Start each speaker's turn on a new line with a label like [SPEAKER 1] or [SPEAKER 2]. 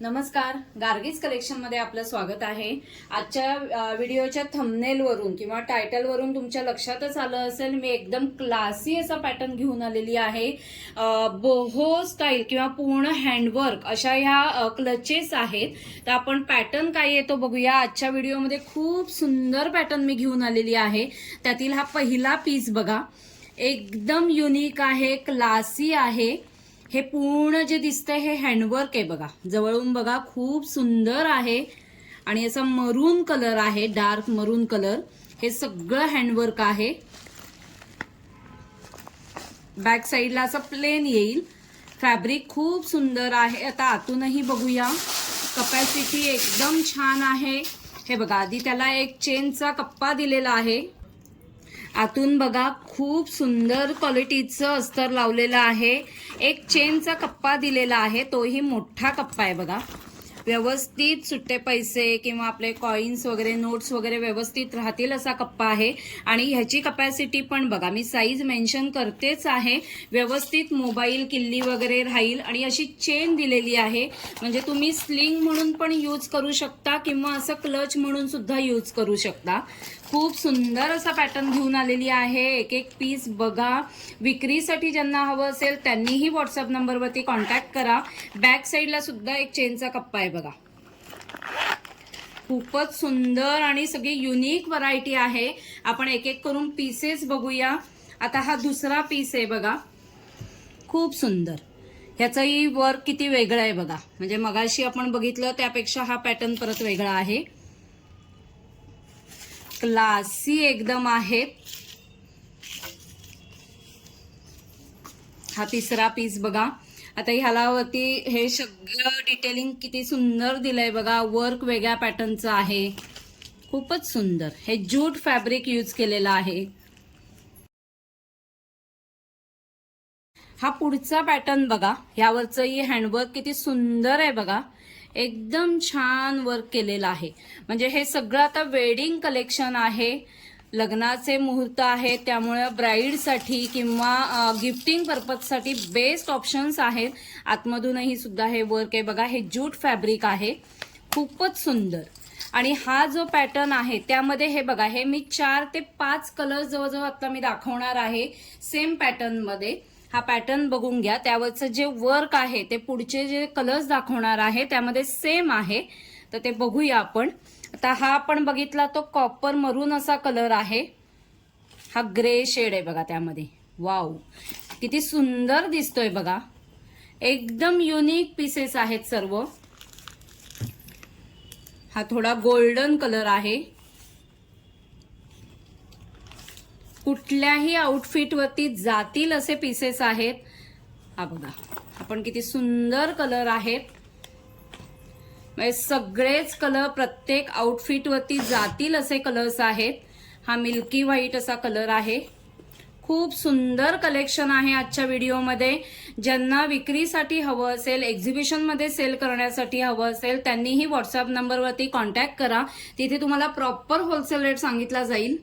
[SPEAKER 1] नमस्कार, गार्गीज कलेक्शन मध्ये आपलं स्वागत आहे। आजच्या व्हिडिओच्या थंबनेल वरून किंवा टायटल वरून तुमच्या लक्षातच आलं असेल, मी एकदम क्लासी असा पॅटर्न घेऊन आलेली आहे। बोहो स्टाईल किंवा पूर्ण हँडवर्क अशा ह्या क्लचेस आहेत। तर आपण पॅटर्न काय येतो बघूया। आजच्या व्हिडिओमध्ये खूप सुंदर पॅटर्न मी घेऊन आलेली आहे। त्यातील हा पहिला पीस बघा, एकदम युनिक आहे, क्लासी आहे। हे पूर्ण जे दिसतंय हे हँडवर्क आहे बघा, जवळून बघा, खूप सुंदर आहे आणि असा मरून कलर आहे, डार्क मरून कलर। हे सगळं हँडवर्क आहे। बॅक साइडला असं प्लेन येईल। फॅब्रिक खूप सुंदर आहे। आता आतूनही बघूया, कपॅसिटी एकदम छान आहे। हे बघा, आधी त्याला एक चेनचा कप्पा दिलेला आहे। आतून बघा, खूप सुंदर क्वालिटीचं अस्तर लावलेलं आहे। एक चेनचा कप्पा दिलेला आहे, तोही मोठा कप्पा आहे बघा। व्यवस्थित सुट्टे पैसे किंवा आपले कॉइन्स वगैरे, नोट्स वगैरे व्यवस्थित राहतील असा कप्पा आहे। आणि ह्याची कपॅसिटी पण बघा, मी साईज मेन्शन करतेच आहे। व्यवस्थित मोबाईल, किल्ली वगैरे राहील। आणि अशी चेन दिलेली आहे, म्हणजे तुम्ही स्लिंग म्हणून पण यूज करू शकता किंवा असं क्लच म्हणून सुद्धा यूज करू शकता। खूप सुंदर असा पॅटर्न घेऊन आलेली आहे। एक एक पीस बघा। विक्रीसाठी ज्यांना हवं असेल त्यांनीही व्हॉट्सअप नंबरवरती कॉन्टॅक्ट करा। बॅक साईडला सुद्धा एक चेनचा कप्पा आहे बघा। खूपच सुंदर आणि सगळी युनिक व्हरायटी आहे। आपण एक एक करून पीसेस बघूया। आता हा दुसरा पीस आहे बघा, खूप सुंदर। ह्याचंही वर्क किती वेगळं आहे बघा, म्हणजे मगाशी आपण बघितलं त्यापेक्षा हा पॅटर्न परत वेगळा आहे। क्लासी एकदम आहे। हा तिसरा पीस बघा। आता ह्याला वरती हे सगळं डिटेलिंग किती सुंदर दिलंय बघा। वर्क वेगळ्या पॅटर्नचं आहे, खूपच सुंदर। हे ज्यूट फॅब्रिक यूज केलेलं आहे। हा पुढचा पॅटर्न बघा, ह्यावरचंही हँडवर्क किती सुंदर आहे बघा। एकदम छान वर्क केलेलं आहे। म्हणजे हे सगळं आता वेडिंग कलेक्शन आहे, लग्नाचे मुहूर्त आहे, त्यामुळे ब्राईडसाठी किंवा गिफ्टिंग पर्पजसाठी बेस्ट ऑप्शन्स आहेत। आतमधूनही सुद्धा हे वर्क आहे बघा। हे ज्यूट फॅब्रिक आहे, खूपच सुंदर। आणि हा जो पॅटर्न आहे त्यामध्ये हे बघा, हे मी 4 ते 5 कलर जवळजवळ आता मी दाखवणार आहे सेम पॅटर्न मध्ये। हा पॅटर्न बघून घ्या, त्यावरचं जे वर्क आहे ते पुढचे जे कलर्स दाखवणार आहे त्यामध्ये सेम आहे, तर ते बघूया आपण। आता हा आपण बघितला तो कॉपर मरून असा कलर आहे। हा ग्रे शेड आहे बघा त्यामध्ये। वाव, किती सुंदर दिसतोय बघा। एकदम युनिक पीसेस आहेत सर्व। हा थोडा गोल्डन कलर आहे। कुठल्याही आउटफिट वरती जातील असे पीसेस आहेत। हा बघा, आपण किती सुंदर कलर आहेत। सगळेच कलर प्रत्येक आउटफिट वरती जातील असे कलर्स आहेत। हा मिल्की व्हाईट असा कलर आहे। खूप सुंदर कलेक्शन आहे आजच्या व्हिडिओमध्ये। ज्यांना विक्रीसाठी हवं असेल, एक्झिबिशन मध्ये सेल करण्यासाठी हवं असेल, त्यांनीही व्हॉट्सअप नंबरवरती कॉन्टॅक्ट करा। तिथे तुम्हाला प्रॉपर होलसेल रेट सांगितला जाईल।